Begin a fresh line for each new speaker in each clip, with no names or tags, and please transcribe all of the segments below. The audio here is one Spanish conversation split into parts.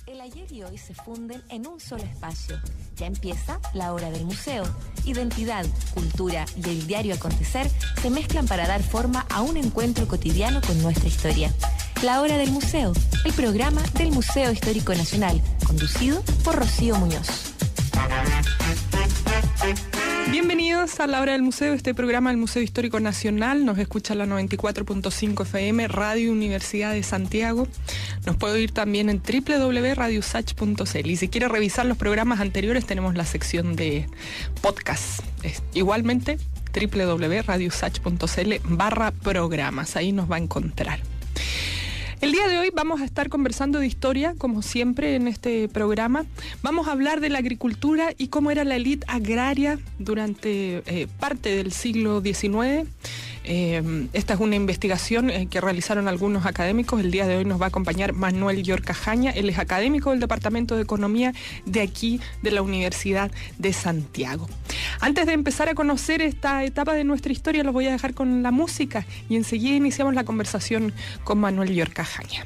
El ayer y hoy se funden en un solo espacio. Ya empieza la hora del museo. Identidad, cultura y el diario acontecer se mezclan para dar forma a un encuentro cotidiano con nuestra historia. La hora del museo, el programa del Museo Histórico Nacional, conducido por Rocío Muñoz.
Bienvenidos a la hora del museo, este programa del Museo Histórico Nacional. Nos escucha la 94.5 FM, Radio Universidad de Santiago. Nos puede oír también en www.radiosach.cl. Y si quiere revisar los programas anteriores, tenemos la sección de podcast. Igualmente, www.radiosach.cl/programas. Ahí nos va a encontrar. El día de hoy vamos a estar conversando de historia, como siempre en este programa. Vamos a hablar de la agricultura y cómo era la élite agraria durante parte del siglo XIX. Esta es una investigación que realizaron algunos académicos. El día de hoy nos va a acompañar Manuel Llorca Jaña. Él es académico del Departamento de Economía de aquí, de la Universidad de Santiago. Antes de empezar a conocer esta etapa de nuestra historia, los voy a dejar con la música y enseguida iniciamos la conversación con Manuel Llorca Jaña.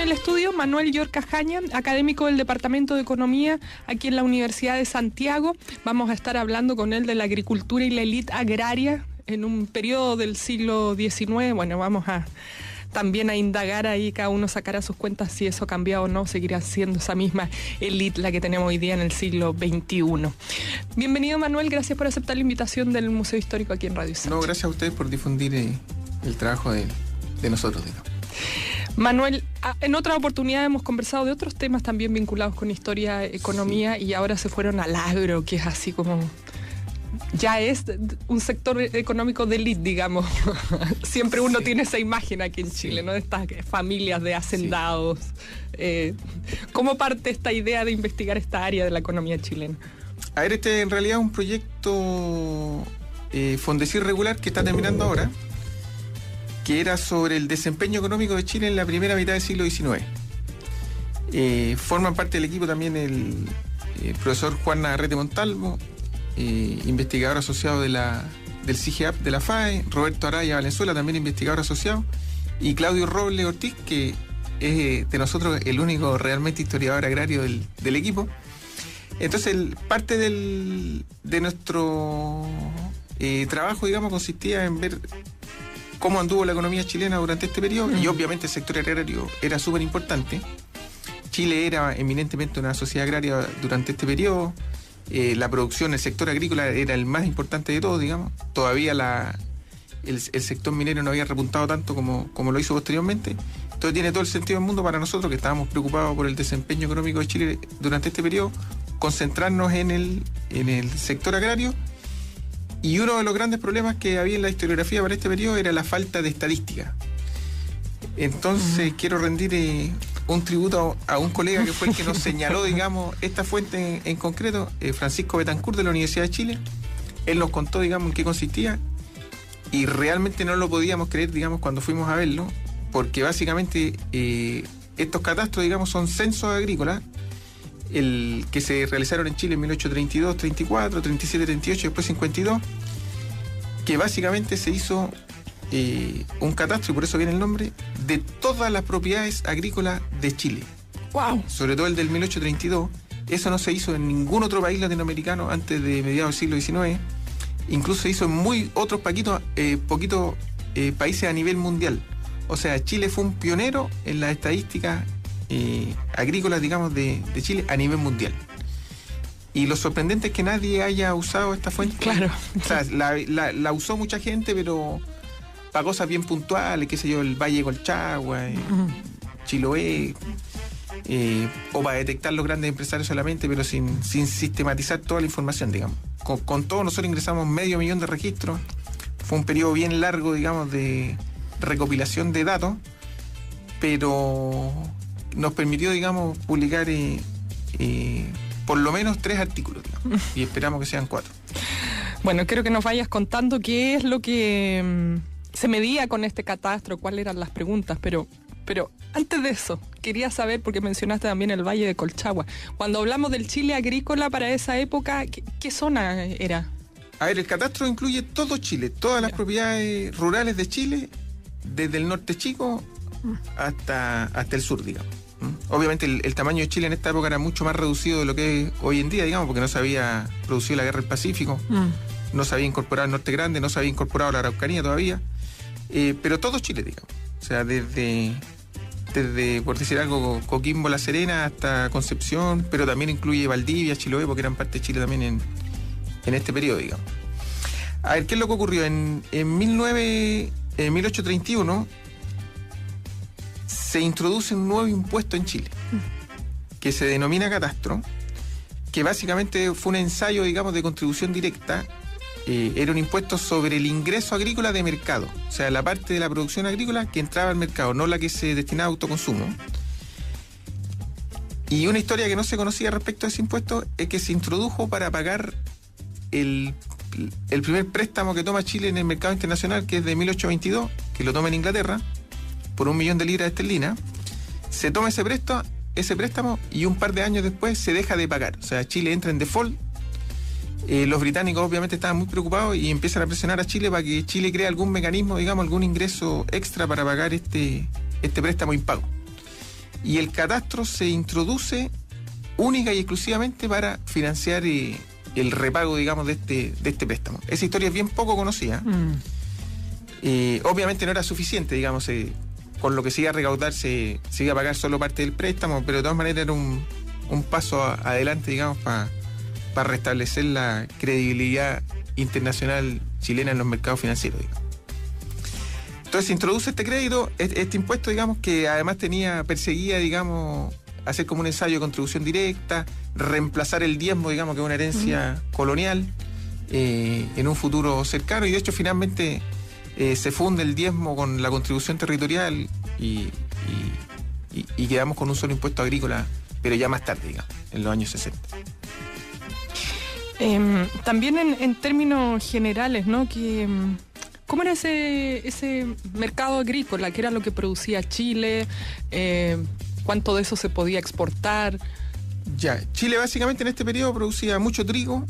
el estudio Manuel York Cajaña, académico del Departamento de Economía aquí en la Universidad de Santiago. Vamos a estar hablando con él de la agricultura y la élite agraria en un periodo del siglo XIX. Bueno, vamos a también a indagar ahí, cada uno sacará sus cuentas si eso ha cambiado o no, seguirá siendo esa misma élite la que tenemos hoy día en el siglo XXI. Bienvenido, Manuel, gracias por aceptar la invitación del Museo Histórico aquí en Radio Sacha.
No, gracias a ustedes por difundir el trabajo de nosotros, digamos.
Manuel, en otra oportunidad hemos conversado de otros temas también vinculados con historia, economía, sí. Y ahora se fueron al agro, que es así como... ya es un sector económico de élite, digamos. Siempre uno tiene esa imagen aquí en Chile, ¿no? De estas familias de hacendados. Sí. ¿Cómo parte esta idea de investigar esta área de la economía chilena?
A ver, en realidad es un proyecto Fondecir regular que está terminando ahora, que era sobre el desempeño económico de Chile en la primera mitad del siglo XIX. Forman parte del equipo también el profesor Juan Navarrete Montalvo, investigador asociado del CIGEAP de la FAE, Roberto Araya Valenzuela, también investigador asociado, y Claudio Robles Ortiz, que es de nosotros el único realmente historiador agrario del equipo. Entonces, parte de nuestro trabajo, digamos, consistía en ver cómo anduvo la economía chilena durante este periodo, y obviamente el sector agrario era súper importante. Chile era eminentemente una sociedad agraria durante este periodo. La producción, el sector agrícola era el más importante de todos, digamos. Todavía el sector minero no había repuntado tanto como lo hizo posteriormente. Entonces tiene todo el sentido del mundo para nosotros, que estábamos preocupados por el desempeño económico de Chile durante este periodo, concentrarnos en el sector agrario. Y uno de los grandes problemas que había en la historiografía para este periodo era la falta de estadística. Entonces quiero rendir un tributo a un colega que fue el que nos señaló, digamos, esta fuente en concreto, Francisco Betancourt, de la Universidad de Chile. Él nos contó, digamos, en qué consistía, y realmente no lo podíamos creer, digamos, cuando fuimos a verlo, porque básicamente estos catastros, digamos, son censos agrícolas que se realizaron en Chile en 1832, 34, 37, 38 y después 52, que básicamente se hizo un catastro, y por eso viene el nombre, de todas las propiedades agrícolas de Chile.
¡Wow! Sobre
todo el del 1832. Eso no se hizo en ningún otro país latinoamericano antes de mediados del siglo XIX. Incluso se hizo en otros poquitos países a nivel mundial. O sea, Chile fue un pionero en las estadísticas agrícolas, digamos, de Chile a nivel mundial. Y lo sorprendente es que nadie haya usado esta fuente.
Claro.
O sea, la usó mucha gente, pero para cosas bien puntuales, qué sé yo, el Valle de Colchagua, Chiloé, o para detectar los grandes empresarios solamente, pero sin sistematizar toda la información, digamos. Con todo, nosotros ingresamos 500.000 de registros. Fue un periodo bien largo, digamos, de recopilación de datos, pero nos permitió, digamos, publicar por lo menos 3 artículos, digamos, y esperamos que sean 4.
Bueno, quiero que nos vayas contando qué es lo que se medía con este catastro, cuáles eran las preguntas, pero antes de eso, quería saber, porque mencionaste también el Valle de Colchagua. Cuando hablamos del Chile agrícola para esa época, ¿qué zona era?
A ver, el catastro incluye todo Chile, todas las propiedades rurales de Chile, desde el norte chico hasta el sur, digamos. Obviamente el tamaño de Chile en esta época era mucho más reducido de lo que es hoy en día, digamos, porque no se había producido la guerra del Pacífico, no se había incorporado el Norte Grande, no se había incorporado la Araucanía todavía, pero todo Chile, digamos. O sea, desde, por decir algo, Coquimbo, La Serena hasta Concepción, pero también incluye Valdivia, Chiloé, porque eran parte de Chile también en este periodo, digamos. A ver, ¿qué es lo que ocurrió? En 1831 se introduce un nuevo impuesto en Chile, que se denomina catastro, que básicamente fue un ensayo, digamos, de contribución directa. Era un impuesto sobre el ingreso agrícola de mercado, o sea, la parte de la producción agrícola que entraba al mercado, no la que se destinaba a autoconsumo. Y una historia que no se conocía respecto a ese impuesto es que se introdujo para pagar el primer préstamo que toma Chile en el mercado internacional, que es de 1822, que lo toma en Inglaterra, por 1 millón de libras esterlinas. Se toma ese préstamo y un par de años después se deja de pagar. O sea, Chile entra en default. Los británicos obviamente estaban muy preocupados y empiezan a presionar a Chile para que Chile cree algún mecanismo, digamos, algún ingreso extra para pagar este préstamo impago. y el catastro se introduce única y exclusivamente para financiar el repago, digamos, de este préstamo. Esa historia es bien poco conocida. Obviamente no era suficiente, digamos, con lo que se iba a recaudar se iba a pagar solo parte del préstamo, pero de todas maneras era un paso adelante, digamos, para restablecer la credibilidad internacional chilena en los mercados financieros, digamos. Entonces se introduce este crédito, este impuesto, digamos, que además perseguía, digamos, hacer como un ensayo de contribución directa, reemplazar el diezmo, digamos, que es una herencia colonial, en un futuro cercano, y de hecho finalmente se funde el diezmo con la contribución territorial y quedamos con un solo impuesto agrícola, pero ya más tarde, digamos, en los años 60.
También en términos generales, ¿no? ¿Cómo era ese mercado agrícola? ¿Qué era lo que producía Chile? ¿Cuánto de eso se podía exportar?
Ya, Chile básicamente en este periodo producía mucho trigo.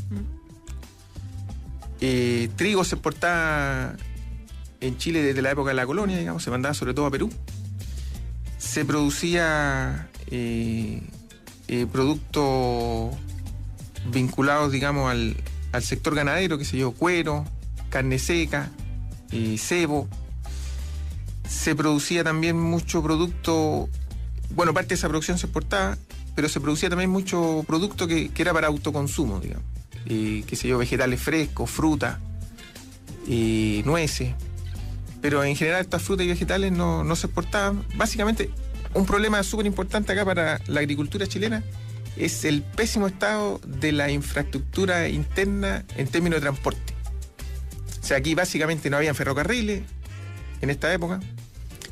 Trigo se exportaba en Chile desde la época de la colonia, digamos, se mandaba sobre todo a Perú. Se producía productos vinculados, digamos, al sector ganadero, qué sé yo, cuero, carne seca, cebo. Se producía también mucho producto, bueno, parte de esa producción se exportaba, pero se producía también mucho producto que era para autoconsumo, digamos. Qué sé yo, vegetales frescos, fruta, nueces. Pero en general estas frutas y vegetales no se exportaban. Básicamente, un problema súper importante acá para la agricultura chilena es el pésimo estado de la infraestructura interna en términos de transporte. O sea, aquí básicamente no habían ferrocarriles en esta época.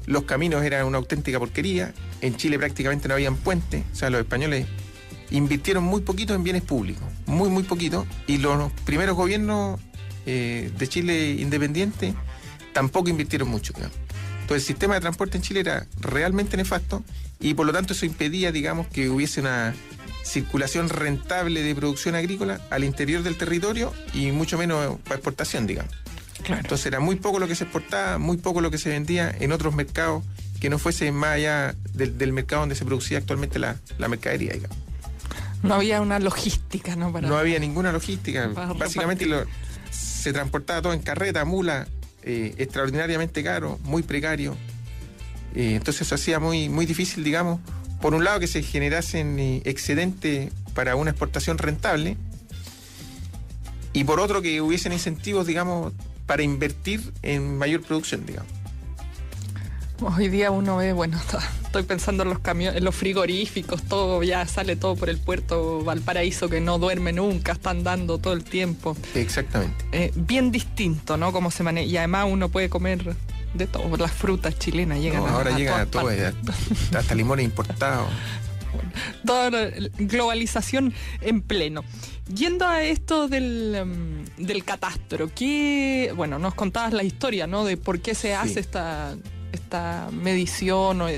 Los caminos eran una auténtica porquería. En Chile prácticamente no habían puentes. O sea, los españoles invirtieron muy poquito en bienes públicos. Muy, muy poquito. Y los primeros gobiernos de Chile independiente tampoco invirtieron mucho, digamos. Entonces el sistema de transporte en Chile era realmente nefasto y por lo tanto eso impedía, digamos, que hubiese una circulación rentable de producción agrícola al interior del territorio y mucho menos para exportación, digamos. Claro. Entonces era muy poco lo que se exportaba, muy poco lo que se vendía en otros mercados que no fuese más allá del mercado donde se producía actualmente la mercadería, digamos.
No había una logística, ¿no?
No había ninguna logística. Básicamente se transportaba todo en carreta, mula, extraordinariamente caro, muy precario. Entonces eso hacía muy, muy difícil, digamos, por un lado que se generasen excedentes para una exportación rentable y por otro que hubiesen incentivos, digamos, para invertir en mayor producción, digamos.
Hoy día uno ve, bueno, estoy pensando en los camiones, en los frigoríficos, todo ya sale todo por el puerto Valparaíso que no duerme nunca, están dando todo el tiempo.
Exactamente.
Bien distinto, ¿no? Cómo se maneja. Y además uno puede comer de todo, las frutas chilenas llegan
ahora llega a todo, hasta limones importados.
Toda la globalización en pleno. Yendo a esto del catastro, bueno, nos contabas la historia, ¿no? De por qué se hace esta medición o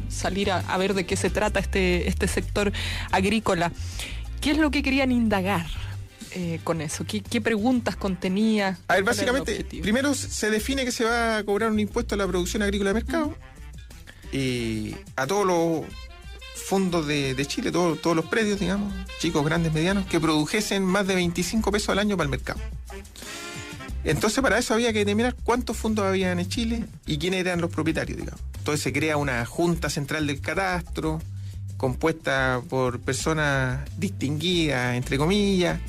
salir a ver de qué se trata este sector agrícola. ¿Qué es lo que querían indagar con eso? ¿Qué preguntas contenía?
A ver, básicamente, primero se define que se va a cobrar un impuesto a la producción agrícola de mercado a todos los fondos de Chile, todos los predios, digamos, chicos, grandes, medianos, que produjesen más de 25 pesos al año para el mercado. Entonces para eso había que determinar cuántos fondos habían en Chile y quiénes eran los propietarios, digamos. Entonces se crea una junta central del catastro, compuesta por personas distinguidas, entre comillas,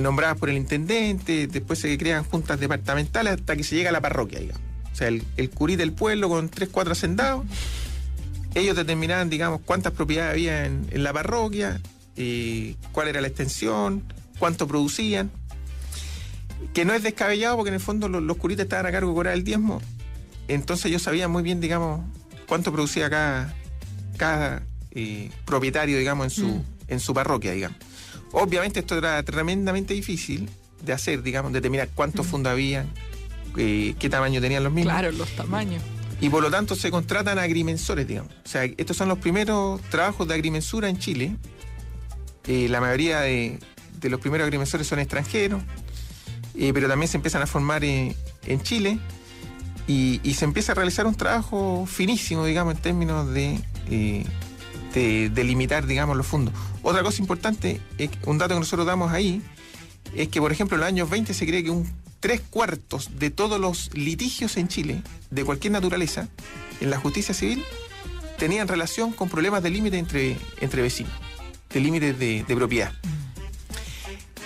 nombradas por el intendente. Después se crean juntas departamentales hasta que se llega a la parroquia, digamos. O sea, el curí del pueblo con 3, 4 hacendados, ellos determinaban, digamos, cuántas propiedades había en la parroquia, cuál era la extensión, cuánto producían. Que no es descabellado porque en el fondo los curitas estaban a cargo de cobrar el diezmo, entonces ellos sabían muy bien, digamos, cuánto producía cada propietario, digamos, en su parroquia, digamos. Obviamente esto era tremendamente difícil de hacer, digamos, determinar cuántos fondos había, qué tamaño tenían los mismos.
Claro, los tamaños.
Y por lo tanto se contratan agrimensores, digamos. O sea, estos son los primeros trabajos de agrimensura en Chile. La mayoría de los primeros agrimensores son extranjeros. Pero también se empiezan a formar en Chile y se empieza a realizar un trabajo finísimo, digamos, en términos de de delimitar, digamos, los fondos. Otra cosa importante, un dato que nosotros damos ahí, es que, por ejemplo, en los años 20 se cree que 3/4 de todos los litigios en Chile, de cualquier naturaleza, en la justicia civil, tenían relación con problemas de límite entre vecinos, de límites de propiedad.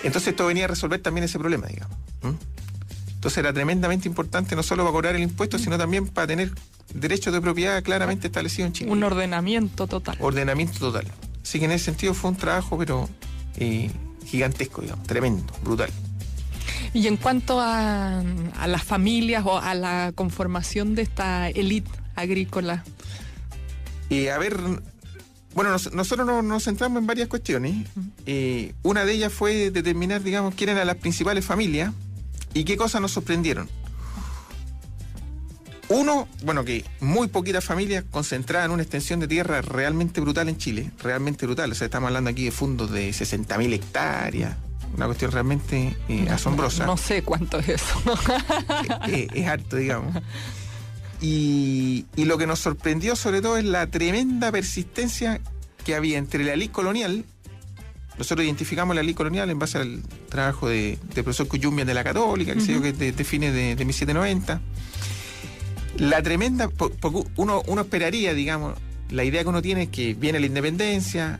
Entonces esto venía a resolver también ese problema, digamos. Entonces era tremendamente importante no solo para cobrar el impuesto, sino también para tener derechos de propiedad claramente establecidos en Chile.
Un ordenamiento total.
Ordenamiento total. Así que en ese sentido fue un trabajo, pero gigantesco, digamos, tremendo, brutal.
Y en cuanto a las familias o a la conformación de esta élite agrícola.
Bueno, nosotros nos centramos en varias cuestiones. Una de ellas fue determinar, digamos, quiénes eran las principales familias y qué cosas nos sorprendieron. Uno, bueno, que muy poquitas familias concentradas en una extensión de tierra realmente brutal en Chile, realmente brutal. O sea, estamos hablando aquí de fondos de 60.000 hectáreas, una cuestión realmente asombrosa.
No sé cuánto es eso.
Es harto, digamos. Y lo que nos sorprendió sobre todo es la tremenda persistencia que había entre la élite colonial. Nosotros identificamos la élite colonial en base al trabajo del profesor Cuyumbian de la Católica, que sé yo, que es de fines de 1790. La tremenda, porque uno esperaría, digamos, la idea que uno tiene es que viene la independencia,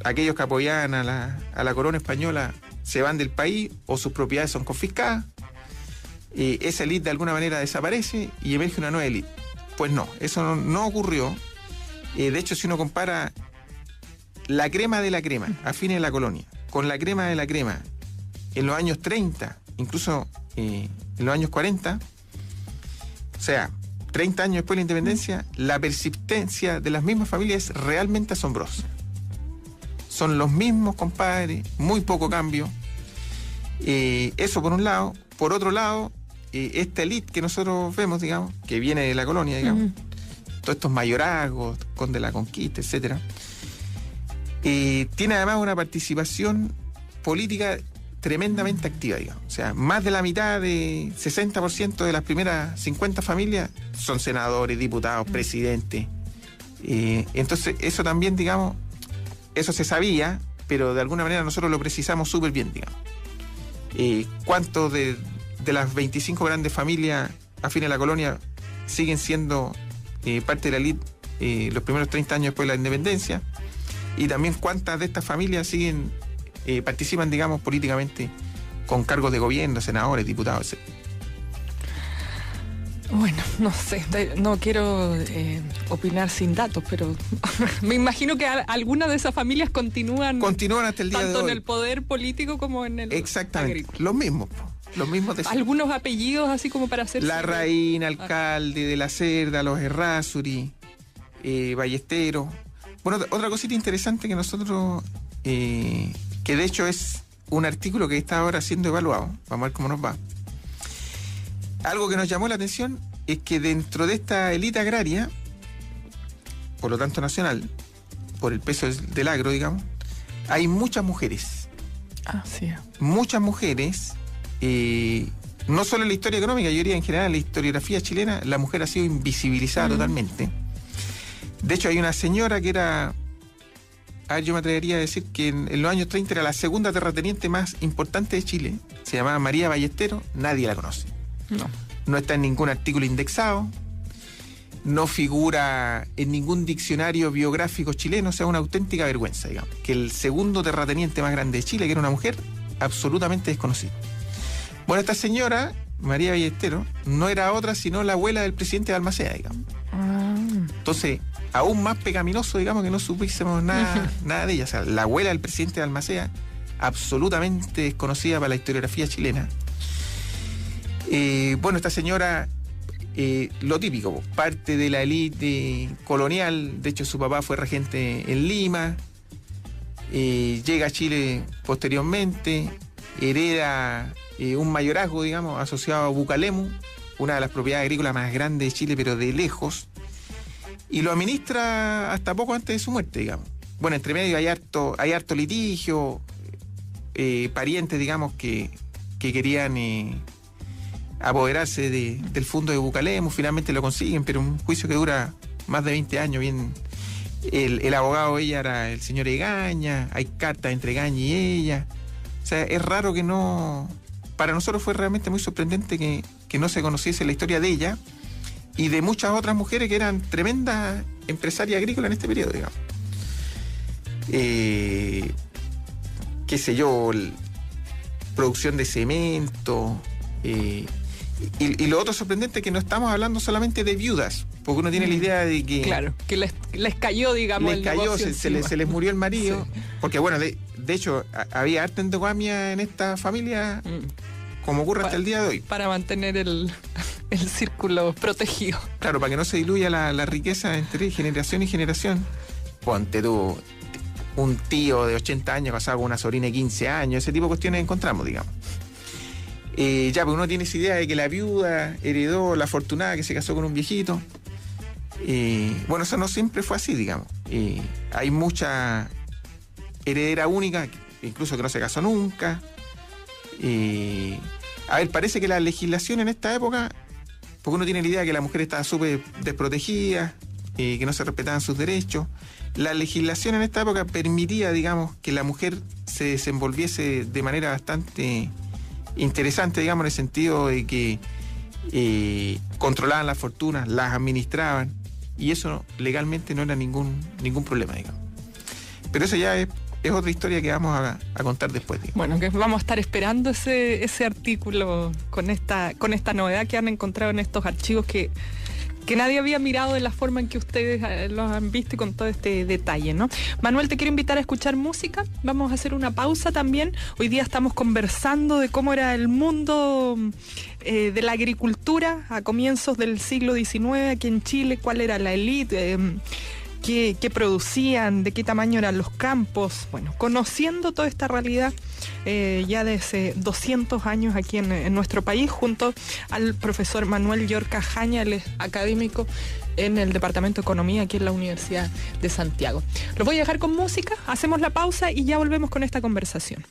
aquellos que apoyaban a la corona española se van del país o sus propiedades son confiscadas. Esa élite de alguna manera desaparece y emerge una nueva élite. Pues no, eso no ocurrió. De hecho, si uno compara la crema de la crema a fines de la colonia con la crema de la crema en los años 30, incluso en los años 40, o sea, 30 años después de la independencia, la persistencia de las mismas familias es realmente asombrosa. Son los mismos compadres, muy poco cambio. Eso por un lado. Por otro lado, esta élite que nosotros vemos, digamos, que viene de la colonia, digamos, todos estos mayorazgos, conde de la conquista, etcétera, tiene además una participación política tremendamente activa, digamos. O sea, más de la mitad, de 60% de las primeras 50 familias son senadores, diputados, presidentes. Entonces, eso también, digamos, eso se sabía, pero de alguna manera nosotros lo precisamos súper bien, digamos. ¿Cuántos de las 25 grandes familias afines a la colonia siguen siendo parte de la élite los primeros 30 años después de la independencia? Y también cuántas de estas familias participan, digamos, políticamente con cargos de gobierno, senadores, diputados, etc.
Bueno, no sé, no quiero opinar sin datos, pero me imagino que algunas de esas familias continúan
hasta el día de hoy,
tanto en el poder político como en el
agrícola. Los mismos de
algunos apellidos así como para hacer
Larraín, alcalde de La Cerda, los Errázuri, Ballesteros. Bueno, otra cosita interesante que nosotros, que de hecho es un artículo que está ahora siendo evaluado, vamos a ver cómo nos va. Algo que nos llamó la atención es que dentro de esta élite agraria, por lo tanto nacional, por el peso del agro, digamos, hay muchas mujeres.
Ah, sí.
Muchas mujeres, no solo en la historia económica, yo diría en general en la historiografía chilena, la mujer ha sido invisibilizada totalmente. De hecho, hay una señora que era, yo me atrevería a decir que en los años 30 era la segunda terrateniente más importante de Chile, se llamaba María Ballesteros, nadie la conoce. No está en ningún artículo indexado, no figura en ningún diccionario biográfico chileno, o sea, una auténtica vergüenza, digamos, que el segundo terrateniente más grande de Chile, que era una mujer, absolutamente desconocida. Bueno, esta señora, María Ballesteros, no era otra sino la abuela del presidente de Balmaceda, digamos. Entonces, aún más pecaminoso, digamos, que no supiésemos nada de ella. O sea, la abuela del presidente de Balmaceda, absolutamente desconocida para la historiografía chilena. Bueno, esta señora, lo típico, parte de la élite colonial. De hecho, su papá fue regente en Lima, llega a Chile posteriormente, hereda un mayorazgo, digamos, asociado a Bucalemu, una de las propiedades agrícolas más grandes de Chile, pero de lejos, y lo administra hasta poco antes de su muerte, digamos. Bueno, entre medio hay harto litigio, parientes, digamos, que querían apoderarse del fondo de Bucalemu, finalmente lo consiguen, pero un juicio que dura más de 20 años, El abogado de ella era el señor Egaña, hay cartas entre Egaña y ella. O sea, es raro que no... Para nosotros fue realmente muy sorprendente que no se conociese la historia de ella y de muchas otras mujeres que eran tremendas empresarias agrícolas en este periodo, digamos. Qué sé yo, producción de cemento. Y lo otro sorprendente es que no estamos hablando solamente de viudas, porque uno tiene la idea de que...
Claro, que les cayó, digamos,
les
el
cayó,
negocio
se les murió el marido. Sí. Porque bueno, de hecho, había harta endogamia en esta familia, como ocurre hasta el día de hoy.
Para mantener el círculo protegido.
Claro, para que no se diluya la riqueza entre generación y generación. Ponte tú, un tío de 80 años casado con una sobrina de 15 años, ese tipo de cuestiones encontramos, digamos. Ya, porque uno tiene esa idea de que la viuda heredó la afortunada que se casó con un viejito. Bueno, eso no siempre fue así, digamos. Hay mucha heredera única, incluso que no se casó nunca. A ver, parece que la legislación en esta época, porque uno tiene la idea de que la mujer estaba súper desprotegida, que no se respetaban sus derechos. La legislación en esta época permitía, digamos, que la mujer se desenvolviese de manera bastante interesante, digamos, en el sentido de que controlaban las fortunas, las administraban, y eso legalmente no era ningún problema, digamos. Pero eso ya es otra historia que vamos a contar después, digamos.
Bueno, que vamos a estar esperando ese artículo con esta novedad que han encontrado en estos archivos que nadie había mirado de la forma en que ustedes los han visto y con todo este detalle, ¿no? Manuel, te quiero invitar a escuchar música. Vamos a hacer una pausa también. Hoy día estamos conversando de cómo era el mundo de la agricultura a comienzos del siglo XIX aquí en Chile, cuál era la élite, qué producían, de qué tamaño eran los campos. Bueno, conociendo toda esta realidad ya de hace 200 años aquí en nuestro país, junto al profesor Manuel Llorca Jaña, él es académico en el Departamento de Economía aquí en la Universidad de Santiago. Los voy a dejar con música, hacemos la pausa y ya volvemos con esta conversación.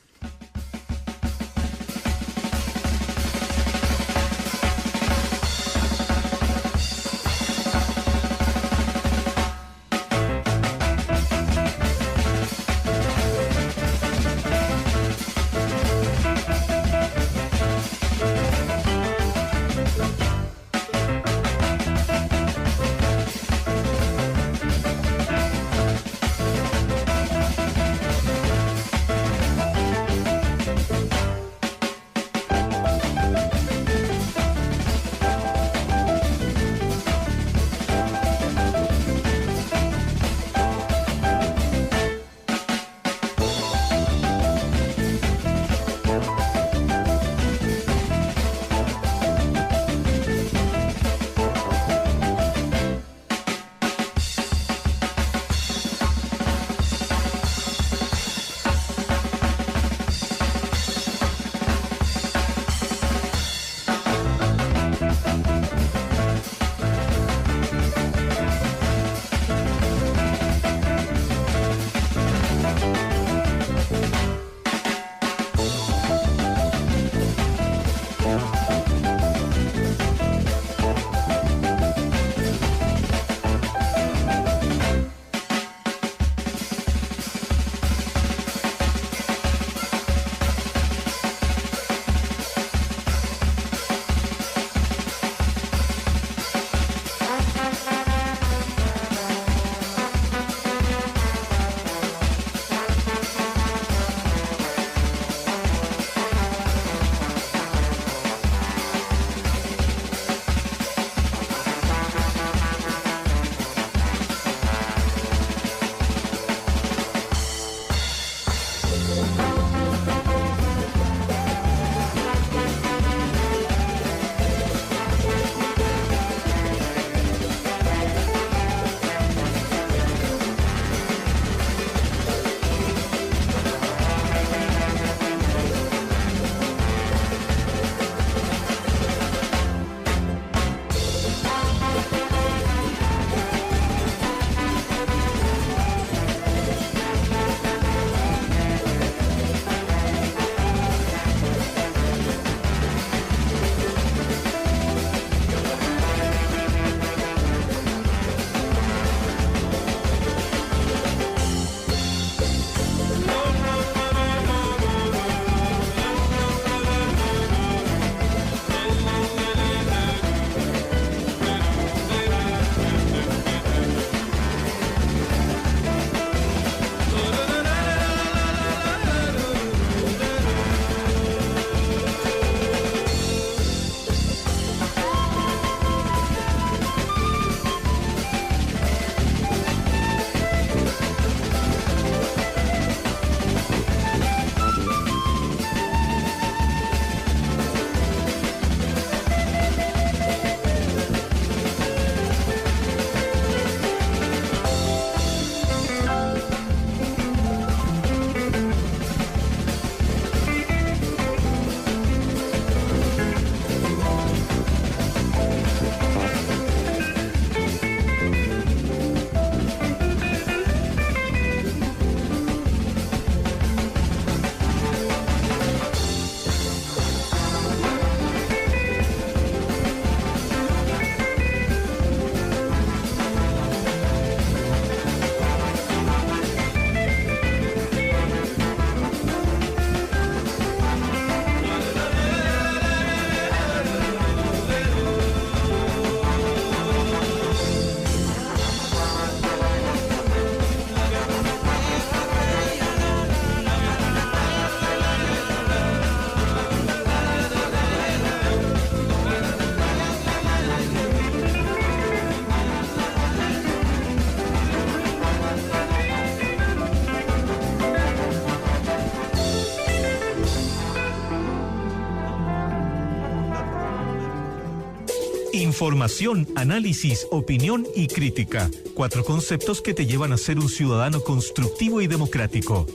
Información, análisis, opinión y crítica. 4 conceptos que te llevan a ser un ciudadano constructivo y democrático.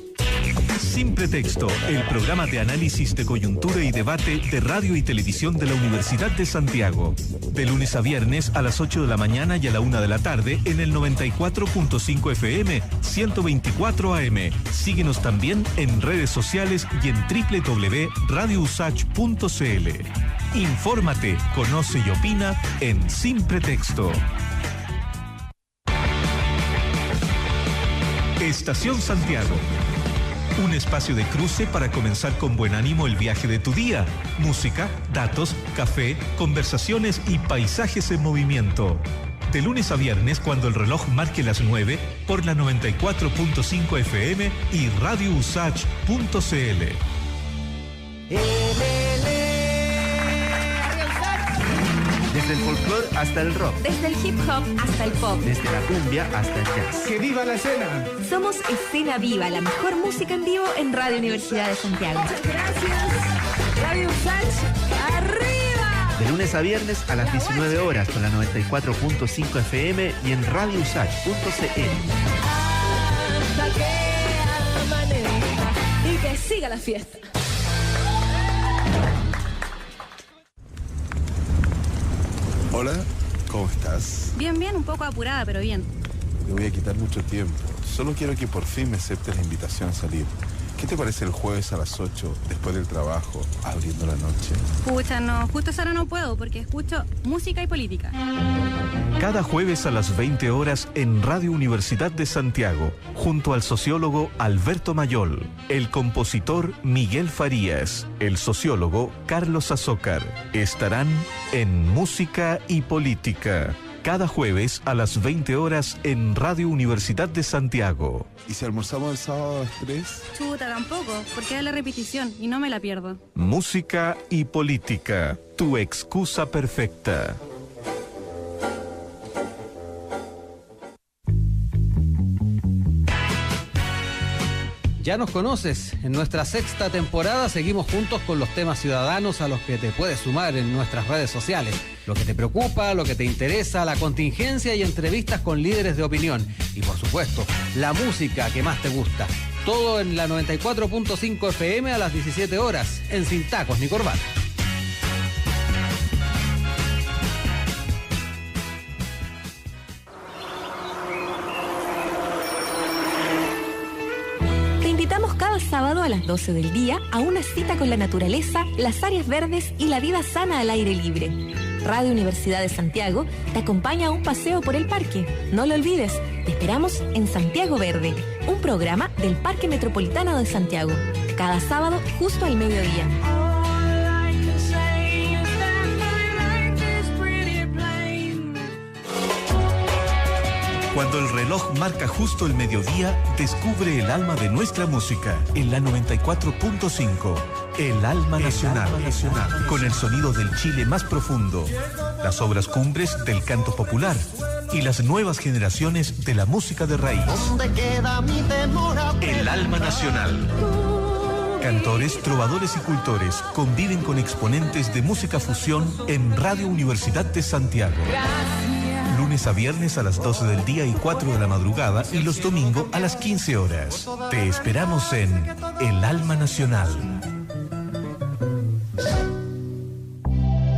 Sin Pretexto, el programa de análisis de coyuntura y debate de radio y televisión de la Universidad de Santiago. De lunes a viernes a las 8 de la mañana y a la 1 de la tarde en el 94.5 FM, 124 AM. Síguenos también en redes sociales y en www.radiousach.cl. Infórmate, conoce y opina en Sin Pretexto. Estación Santiago. Un espacio de cruce para comenzar con buen ánimo el viaje de tu día. Música, datos, café, conversaciones y paisajes en movimiento. De lunes a viernes cuando el reloj marque las 9 por la 94.5 FM y radiousach.cl.
Desde el folclore hasta el rock.
Desde el hip hop hasta el pop.
Desde la cumbia hasta el jazz.
¡Que viva la escena!
Somos Escena Viva, la mejor música en vivo en Radio Universidad de Santiago.
Gracias. Radio Usach, arriba.
De lunes a viernes a las 19 horas por la 94.5 FM y en radiousach.cl.
Hasta que amanezca y que siga la fiesta.
Hola, ¿cómo estás?
Bien, un poco apurada, pero bien.
Te voy a quitar mucho tiempo. Solo quiero que por fin me aceptes la invitación a salir. ¿Qué te parece el jueves a las 8, después del trabajo, abriendo la noche?
Pucha, no, justo esa hora no puedo porque escucho música y política.
Cada jueves a las 20 horas en Radio Universidad de Santiago, junto al sociólogo Alberto Mayol, el compositor Miguel Farías, el sociólogo Carlos Azócar, estarán en Música y Política. Cada jueves a las 20 horas en Radio Universidad de Santiago.
¿Y si almorzamos el sábado a las 3?
Chuta, tampoco, porque es la repetición y no me la pierdo.
Música y Política, tu excusa perfecta.
Ya nos conoces, en nuestra 6ª temporada seguimos juntos con los temas ciudadanos a los que te puedes sumar en nuestras redes sociales. Lo que te preocupa, lo que te interesa, la contingencia y entrevistas con líderes de opinión. Y por supuesto, la música que más te gusta. Todo en la 94.5 FM a las 17 horas, en Sin Tacos ni Corbata.
Cada sábado a las 12 del día a una cita con la naturaleza, las áreas verdes y la vida sana al aire libre. Radio Universidad de Santiago te acompaña a un paseo por el parque. No lo olvides, te esperamos en Santiago Verde, un programa del Parque Metropolitano de Santiago. Cada sábado justo al mediodía.
Cuando el reloj marca justo el mediodía, descubre el alma de nuestra música en la 94.5. El alma nacional, con el sonido del Chile más profundo, las obras cumbres del canto popular y las nuevas generaciones de la música de raíz. El alma nacional. Cantores, trovadores y cultores conviven con exponentes de música fusión en Radio Universidad de Santiago. Lunes a viernes a las 12 del día y 4 de la madrugada y los domingos a las 15 horas. Te esperamos en El Alma Nacional.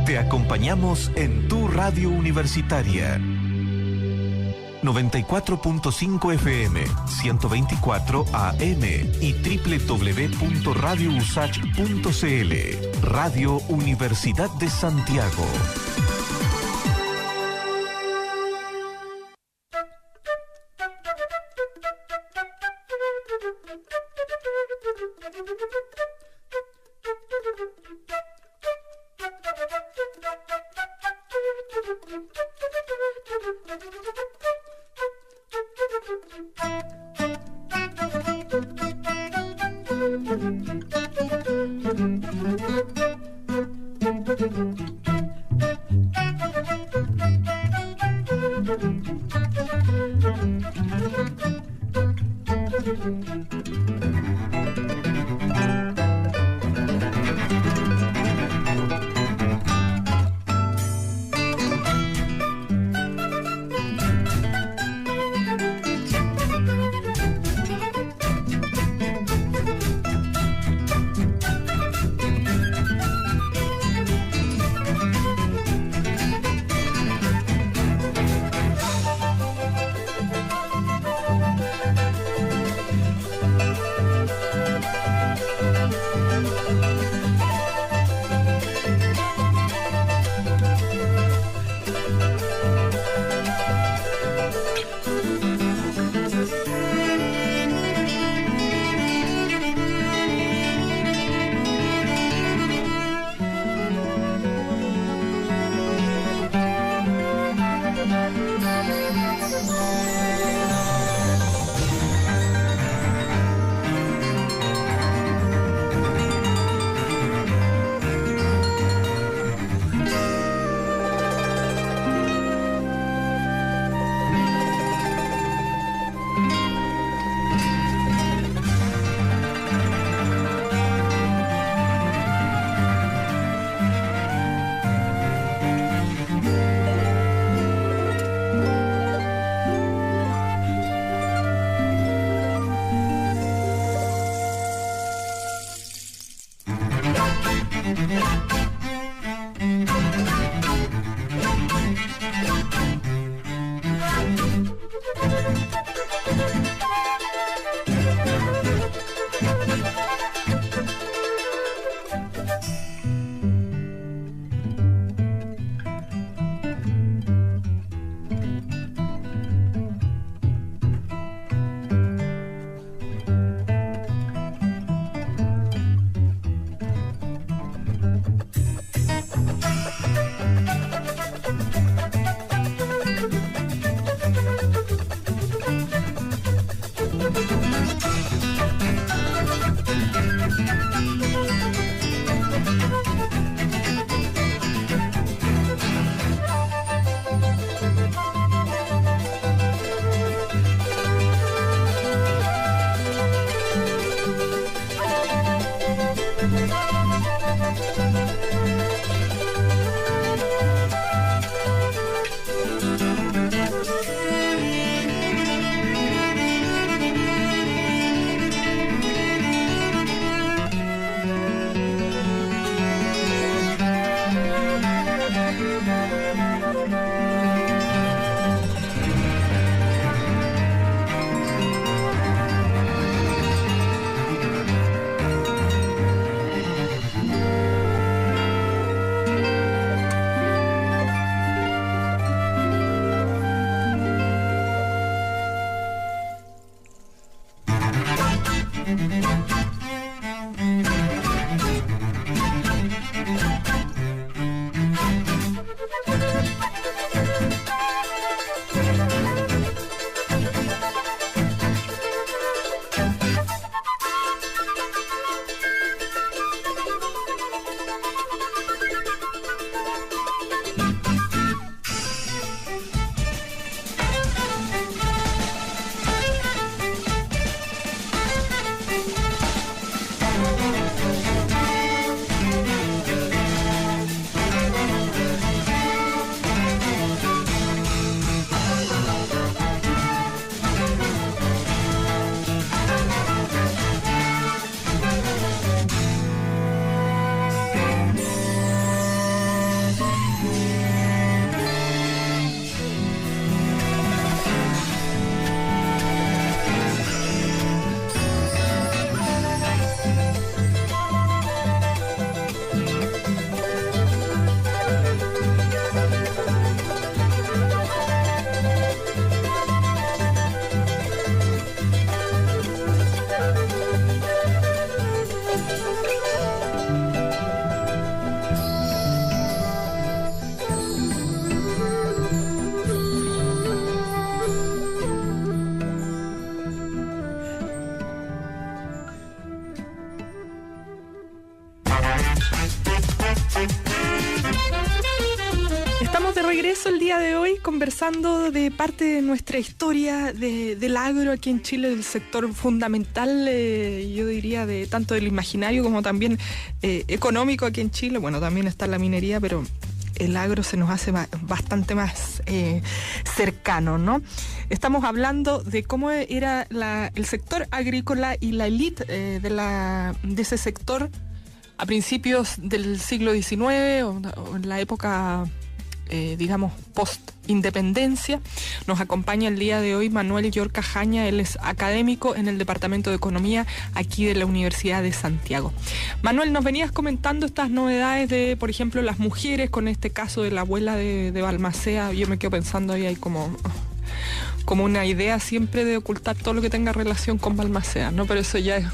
Te acompañamos en tu radio universitaria. 94.5 FM, 124 AM y www.radiousach.cl. Radio Universidad de Santiago.
Estamos de regreso el día de hoy conversando de parte de nuestra historia del agro aquí en Chile, del sector fundamental, yo diría, de tanto del imaginario como también económico aquí en Chile. Bueno, también está la minería, pero el agro se nos hace bastante más cercano, ¿no? Estamos hablando de cómo era el sector agrícola y la élite de ese sector a principios del siglo XIX o en la época, digamos, post-independencia. Nos acompaña el día de hoy Manuel Llorca Jaña. Él es académico en el Departamento de Economía aquí de la Universidad de Santiago. Manuel, nos venías comentando estas novedades de, por ejemplo, las mujeres, con este caso de la abuela de Balmaceda. Yo me quedo pensando ahí hay como una idea siempre de ocultar todo lo que tenga relación con Balmaceda, ¿no? Pero eso ya es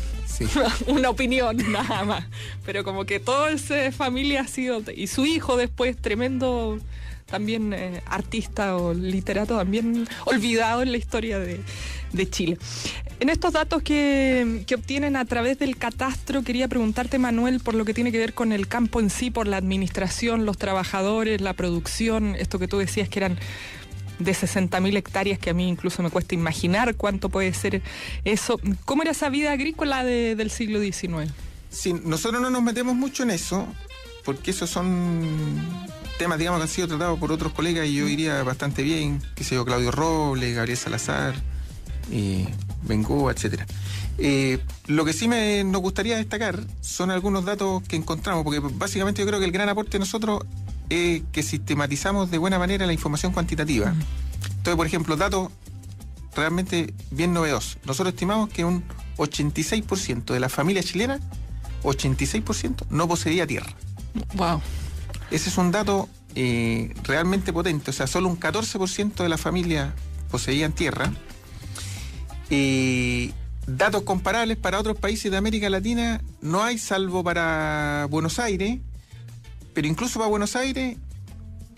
una opinión nada más, pero como que toda esa familia ha sido, y su hijo después tremendo también artista o literato también olvidado en la historia de Chile. En estos datos que obtienen a través del catastro, quería preguntarte, Manuel, por lo que tiene que ver con el campo en sí, por la administración, los trabajadores, la producción, esto que tú decías que eran de 60.000 hectáreas, que a mí incluso me cuesta imaginar cuánto puede ser eso. ¿Cómo era esa vida agrícola del siglo XIX?
Sí, nosotros no nos metemos mucho en eso, porque esos son temas, digamos, que han sido tratados por otros colegas y yo diría bastante bien, que sé yo, Claudio Robles, Gabriel Salazar, Bengoa, etcétera. Lo que sí nos gustaría destacar son algunos datos que encontramos, porque básicamente yo creo que el gran aporte de nosotros es que sistematizamos de buena manera la información cuantitativa. Entonces, por ejemplo, datos realmente bien novedosos. Nosotros estimamos que un 86% de la familia chilena, 86%, no poseía tierra.
Wow.
Ese es un dato realmente potente. O sea, solo un 14% de la familia poseían tierra. Datos comparables para otros países de América Latina no hay, salvo para Buenos Aires, pero incluso para Buenos Aires,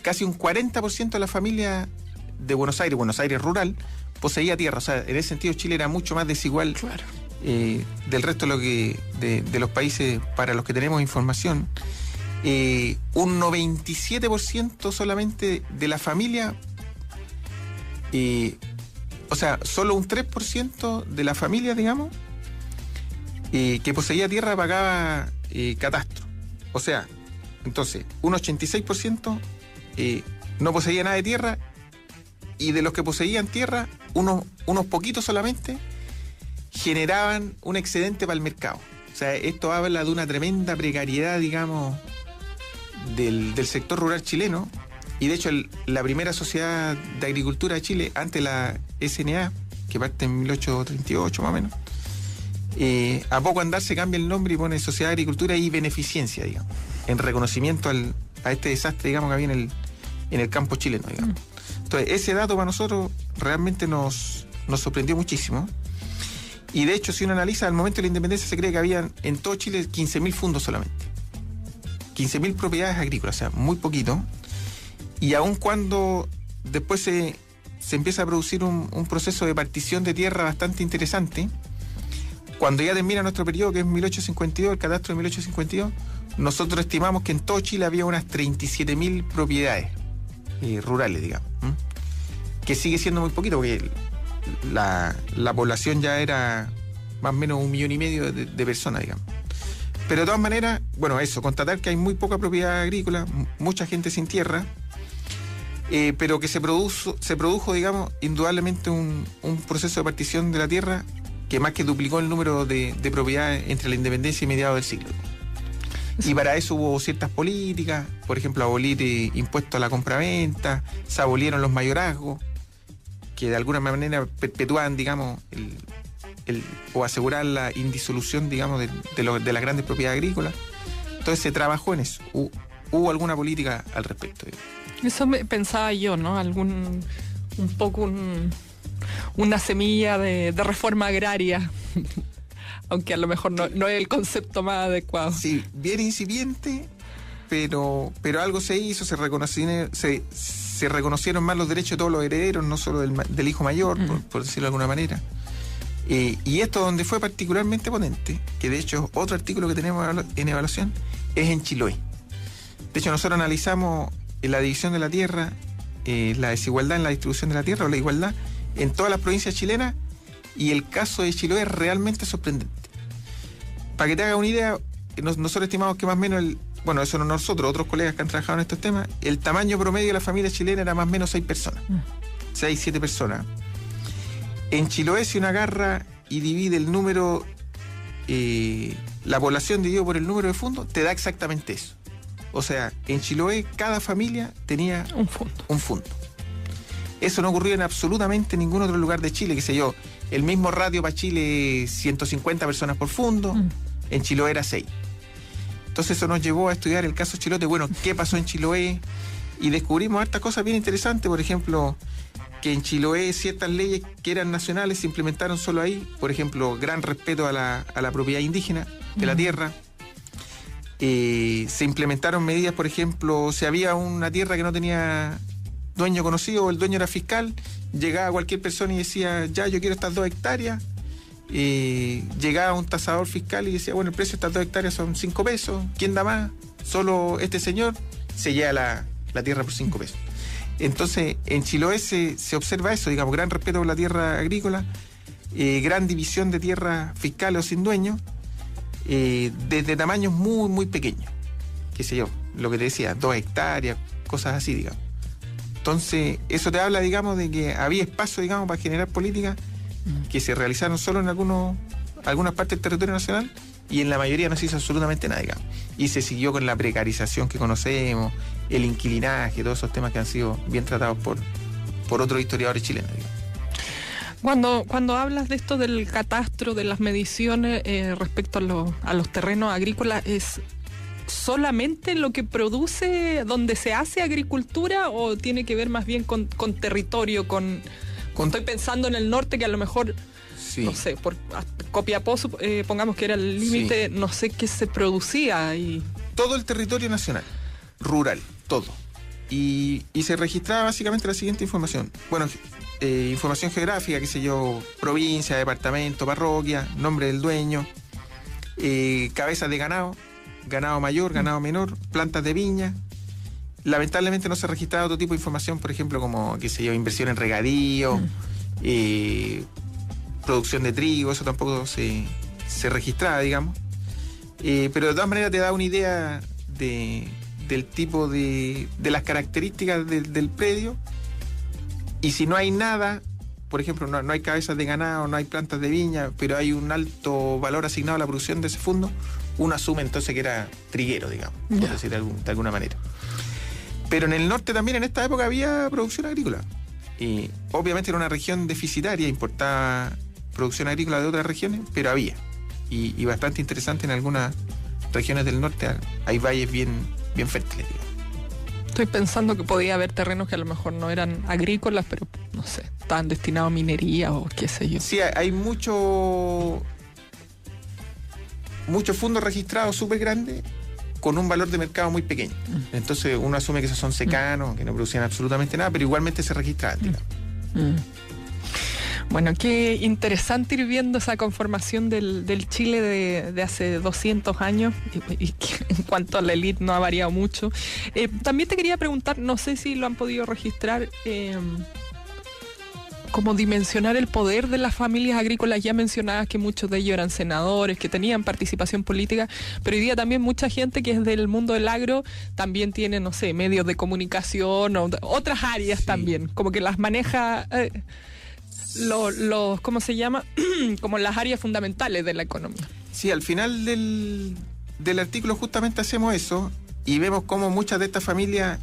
casi un 40% de la familia de Buenos Aires rural, poseía tierra. O sea, en ese sentido Chile era mucho más desigual, claro, del resto de los países para los que tenemos información. Un 97% solamente de la familia, o sea, solo un 3% de la familia, digamos, que poseía tierra pagaba catastro. O sea, entonces, un 86% no poseía nada de tierra, y de los que poseían tierra, unos poquitos solamente generaban un excedente para el mercado. O sea, esto habla de una tremenda precariedad, digamos, del sector rural chileno. Y de hecho la primera sociedad de agricultura de Chile, antes la SNA, que parte en 1838 más o menos, a poco andar se cambia el nombre y pone Sociedad de Agricultura y Beneficencia, digamos, en reconocimiento a este desastre, digamos, que había en el campo chileno, digamos. Entonces, ese dato para nosotros realmente nos sorprendió muchísimo. Y de hecho, si uno analiza, al momento de la independencia se cree que habían en todo Chile 15.000 fundos solamente. 15.000 propiedades agrícolas, o sea, muy poquito. Y aun cuando después se empieza a producir un proceso de partición de tierra bastante interesante, cuando ya termina nuestro periodo, que es 1852, el catastro de 1852, nosotros estimamos que en todo Chile había unas 37.000 propiedades rurales, digamos, que sigue siendo muy poquito, porque la población ya era más o menos 1,5 millones de personas, digamos. Pero de todas maneras, bueno, eso, constatar que hay muy poca propiedad agrícola, mucha gente sin tierra, pero que se produjo, digamos, indudablemente un proceso de partición de la tierra que más que duplicó el número de propiedades entre la independencia y mediados del siglo. Y para eso hubo ciertas políticas, por ejemplo, abolir impuestos a la compraventa, se abolieron los mayorazgos, que de alguna manera perpetuaban, digamos, o asegurar la indisolución, digamos, de las grandes propiedades agrícolas. Entonces se trabajó en eso. Hubo alguna política al respecto, digamos.
Eso pensaba yo, ¿no? Una semilla de reforma agraria, aunque a lo mejor no es el concepto más adecuado.
Sí, bien incipiente, pero algo se hizo, se reconocieron más los derechos de todos los herederos, no solo del hijo mayor, por decirlo de alguna manera. Y esto donde fue particularmente potente, que de hecho otro artículo que tenemos en evaluación, es en Chiloé. De hecho, nosotros analizamos la división de la tierra, la desigualdad en la distribución de la tierra o la igualdad en todas las provincias chilenas, y el caso de Chiloé es realmente sorprendente. Para que te hagas una idea, nosotros estimamos que más o menos, eso no nosotros, otros colegas que han trabajado en estos temas, el tamaño promedio de la familia chilena era más o menos 6 personas. 6, 7 personas. En Chiloé, si uno agarra y divide el número, la población dividido por el número de fundos, te da exactamente eso. O sea, en Chiloé cada familia tenía un fondo. Eso no ocurrió en absolutamente ningún otro lugar de Chile, qué sé yo. El mismo ratio para Chile, 150 personas por fondo, en Chiloé era 6. Entonces eso nos llevó a estudiar el caso Chilote, qué pasó en Chiloé, y descubrimos hartas cosas bien interesantes. Por ejemplo, que en Chiloé ciertas leyes que eran nacionales se implementaron solo ahí. Por ejemplo, gran respeto a la propiedad indígena de la tierra. Se implementaron medidas, por ejemplo, si había una tierra que no tenía dueño conocido o el dueño era fiscal, llegaba cualquier persona y decía, ya, yo quiero estas 2 hectáreas. Llegaba un tasador fiscal y decía, el precio de estas 2 hectáreas son 5 pesos. ¿Quién da más? Solo este señor. Se lleva la tierra por 5 pesos. Entonces, en Chiloé se observa eso, digamos, gran respeto por la tierra agrícola, gran división de tierras fiscales o sin dueño, desde tamaños muy, muy pequeños. Qué sé yo, lo que te decía, 2 hectáreas, cosas así, digamos. Entonces, eso te habla, digamos, de que había espacio, digamos, para generar políticas que se realizaron solo en algunas partes del territorio nacional, y en la mayoría no se hizo absolutamente nada, digamos. Y se siguió con la precarización que conocemos, el inquilinaje, todos esos temas que han sido bien tratados por otros historiadores chilenos, digamos.
Cuando hablas de esto del catastro, de las mediciones respecto a los terrenos agrícolas, ¿es solamente lo que produce donde se hace agricultura o tiene que ver más bien con territorio, estoy pensando en el norte, que a lo mejor, sí, no sé, por Copiapó, pongamos que era el límite, sí, no sé qué se producía ahí.
Todo el territorio nacional, rural, todo. Y se registraba básicamente la siguiente información. Información geográfica, qué sé yo, provincia, departamento, parroquia, nombre del dueño, cabezas de ganado, ganado mayor, ganado menor, plantas de viña. Lamentablemente no se registraba otro tipo de información, por ejemplo, como, qué sé yo, inversión en regadío, producción de trigo, eso tampoco se registraba, digamos. Pero de todas maneras te da una idea del tipo de las características del predio. Y si no hay nada, por ejemplo, no hay cabezas de ganado, no hay plantas de viña, pero hay un alto valor asignado a la producción de ese fondo, uno asume entonces que era triguero, digamos, por decir de alguna manera. Pero en el norte también en esta época había producción agrícola. Y obviamente era una región deficitaria, importaba producción agrícola de otras regiones, pero había. Y bastante interesante en algunas regiones del norte, hay valles bien fértiles, digamos.
Estoy pensando que podía haber terrenos que a lo mejor no eran agrícolas, pero no sé, estaban destinados a minería o qué sé yo.
Sí, hay muchos fondos registrados súper grandes con un valor de mercado muy pequeño. Entonces uno asume que esos son secanos, que no producían absolutamente nada, pero igualmente se registraban, digamos.
Bueno, qué interesante ir viendo esa conformación del Chile de hace 200 años y que en cuanto a la élite no ha variado mucho. También te quería preguntar, no sé si lo han podido registrar, cómo dimensionar el poder de las familias agrícolas. Ya mencionabas que muchos de ellos eran senadores, que tenían participación política, pero hoy día también mucha gente que es del mundo del agro también tiene, no sé, medios de comunicación o otras áreas, sí, también, como que las maneja... ¿cómo se llama? Como las áreas fundamentales de la economía.
Sí, al final del artículo justamente hacemos eso y vemos cómo muchas de estas familias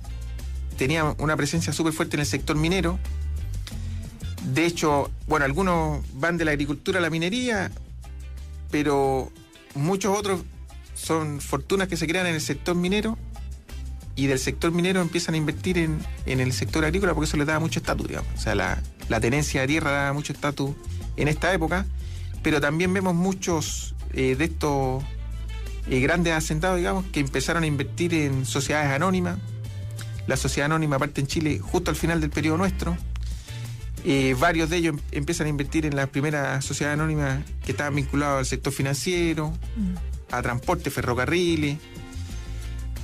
tenían una presencia súper fuerte en el sector minero. De hecho, algunos van de la agricultura a la minería, pero muchos otros son fortunas que se crean en el sector minero y del sector minero empiezan a invertir en el sector agrícola porque eso les daba mucho estatus, digamos. O sea, la tenencia de tierra daba mucho estatus en esta época, pero también vemos muchos de estos grandes asentados, digamos, que empezaron a invertir en sociedades anónimas. La sociedad anónima parte en Chile justo al final del periodo nuestro. Varios de ellos empiezan a invertir en las primeras sociedades anónimas que estaban vinculadas al sector financiero, a transporte, ferrocarriles.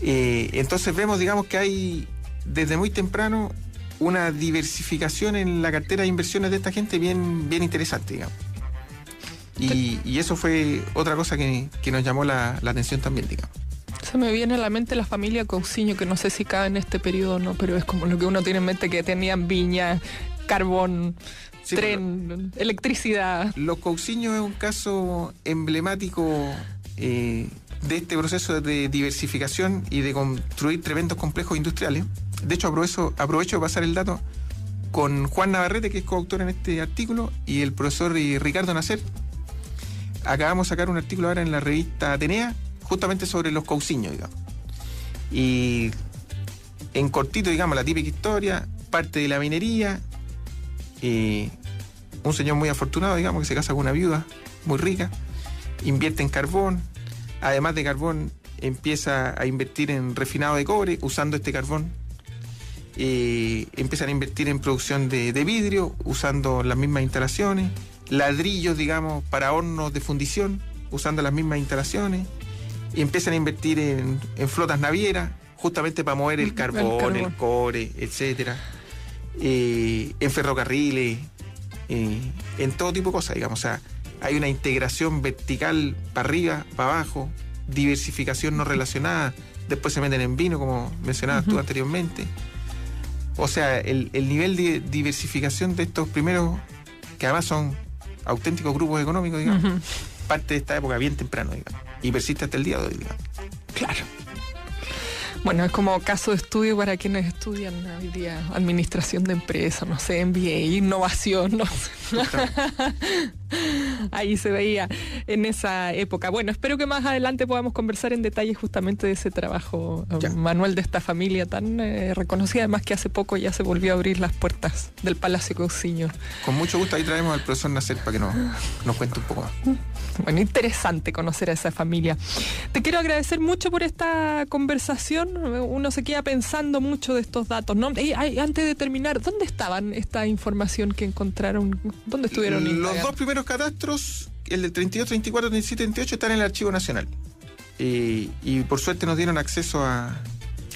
Entonces vemos, digamos, que hay desde muy temprano una diversificación en la cartera de inversiones de esta gente bien interesante, digamos. Y eso fue otra cosa que nos llamó la atención también, digamos.
Se me viene a la mente la familia Cousiño, que no sé si cabe en este periodo o no, pero es como lo que uno tiene en mente, que tenían viña, carbón, sí, tren, electricidad.
Los Cousiño es un caso emblemático de este proceso de diversificación y de construir tremendos complejos industriales. De hecho, aprovecho de pasar el dato con Juan Navarrete, que es coautor en este artículo, y el profesor Ricardo Nacer. Acabamos de sacar un artículo ahora en la revista Atenea, justamente sobre los Cousiño, digamos. Y en cortito, digamos, la típica historia, parte de la minería, un señor muy afortunado, digamos, que se casa con una viuda muy rica, invierte en carbón, además de carbón empieza a invertir en refinado de cobre, usando este carbón, empiezan a invertir en producción de vidrio, usando las mismas instalaciones, ladrillos, digamos, para hornos de fundición, usando las mismas instalaciones, y empiezan a invertir en flotas navieras, justamente para mover el carbón, el cobre, etcétera, en ferrocarriles, en todo tipo de cosas, digamos. O sea, hay una integración vertical para arriba, para abajo, diversificación no relacionada, después se meten en vino, como mencionabas tú anteriormente. O sea, el nivel de diversificación de estos primeros, que además son auténticos grupos económicos, digamos, parte de esta época bien temprano, digamos, y persiste hasta el día de hoy, digamos.
Claro. Bueno, es como caso de estudio para quienes estudian hoy día administración de empresas, no sé, MBA, innovación, no sé. Ahí se veía en esa época. Bueno, espero que más adelante podamos conversar en detalle justamente de ese trabajo manual de esta familia tan reconocida, además que hace poco ya se volvió a abrir las puertas del Palacio Cousiño.
Con mucho gusto ahí traemos al profesor Nacer para que nos cuente un poco más.
Bueno, interesante conocer a esa familia. Te quiero agradecer mucho por esta conversación. Uno se queda pensando mucho de estos datos, ¿no? Y antes de terminar, ¿dónde estaban esta información que encontraron? ¿Dónde estuvieron?
Los dos primeros catastros, el del 32, 34, 37, 38, están en el Archivo Nacional. Y por suerte nos dieron acceso a...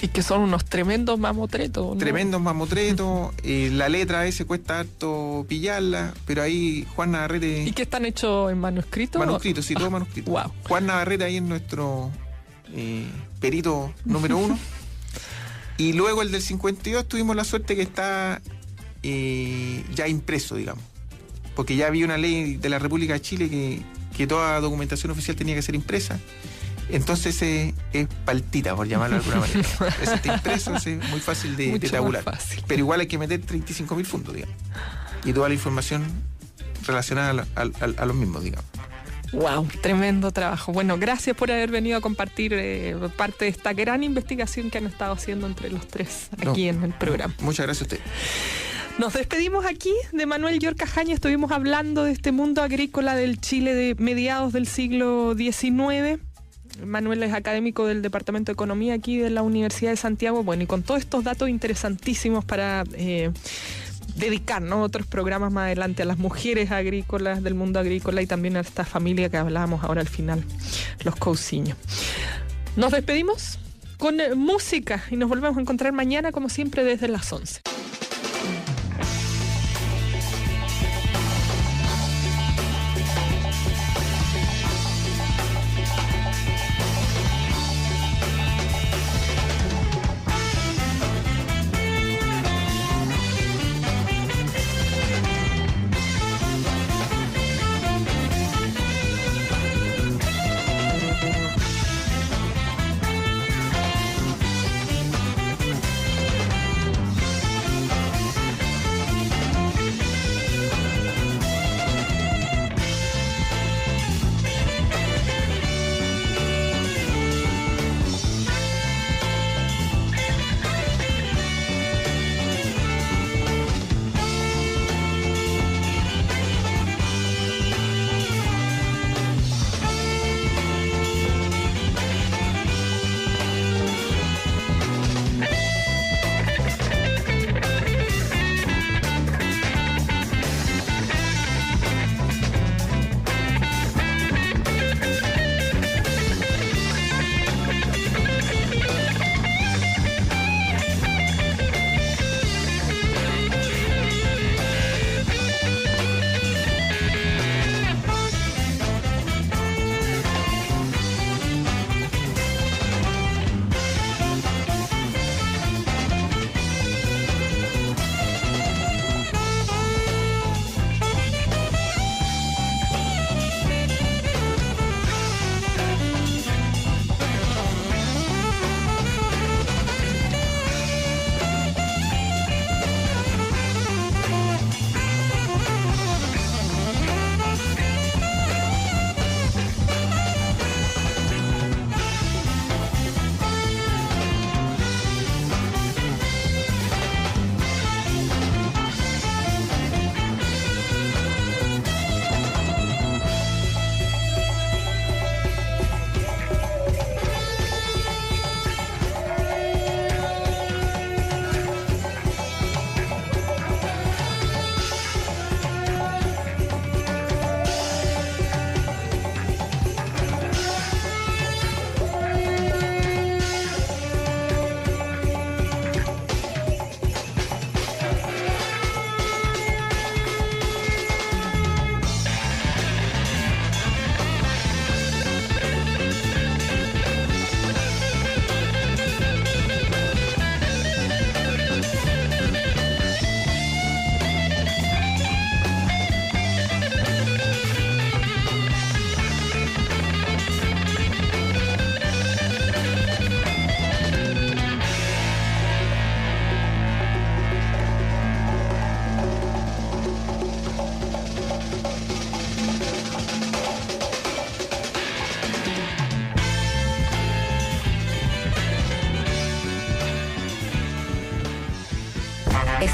Y que son unos tremendos mamotretos, ¿no?
Tremendos mamotretos. La letra ese cuesta harto pillarla, pero ahí Juan Navarrete...
¿Y que están hechos en manuscrito?
Manuscrito, sí, todo manuscrito.
Wow.
Juan Navarrete ahí es nuestro perito número 1. Y luego el del 52 tuvimos la suerte que está ya impreso, digamos. Porque ya había una ley de la República de Chile que toda documentación oficial tenía que ser impresa. Entonces es paltita, por llamarlo de alguna manera. Ese está impreso, es muy fácil de tabular.
Fácil.
Pero igual hay que meter 35.000 fundos, digamos. Y toda la información relacionada a los mismos, digamos.
Wow, tremendo trabajo. Bueno, gracias por haber venido a compartir parte de esta gran investigación que han estado haciendo entre los tres aquí en el programa.
Muchas gracias a usted.
Nos despedimos aquí de Manuel Llorca Jaña. Estuvimos hablando de este mundo agrícola del Chile de mediados del siglo XIX. Manuel es académico del Departamento de Economía aquí de la Universidad de Santiago. Bueno, y con todos estos datos interesantísimos para dedicarnos otros programas más adelante a las mujeres agrícolas del mundo agrícola y también a esta familia que hablábamos ahora al final, los Cousiño. Nos despedimos con música y nos volvemos a encontrar mañana como siempre desde las 11.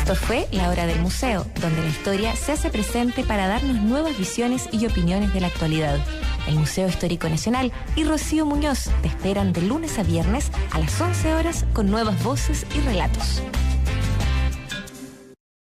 Esto fue La Hora del Museo, donde la historia se hace presente para darnos nuevas visiones y opiniones de la actualidad. El Museo Histórico Nacional y Rocío Muñoz te esperan de lunes a viernes a las 11 horas con nuevas voces y relatos.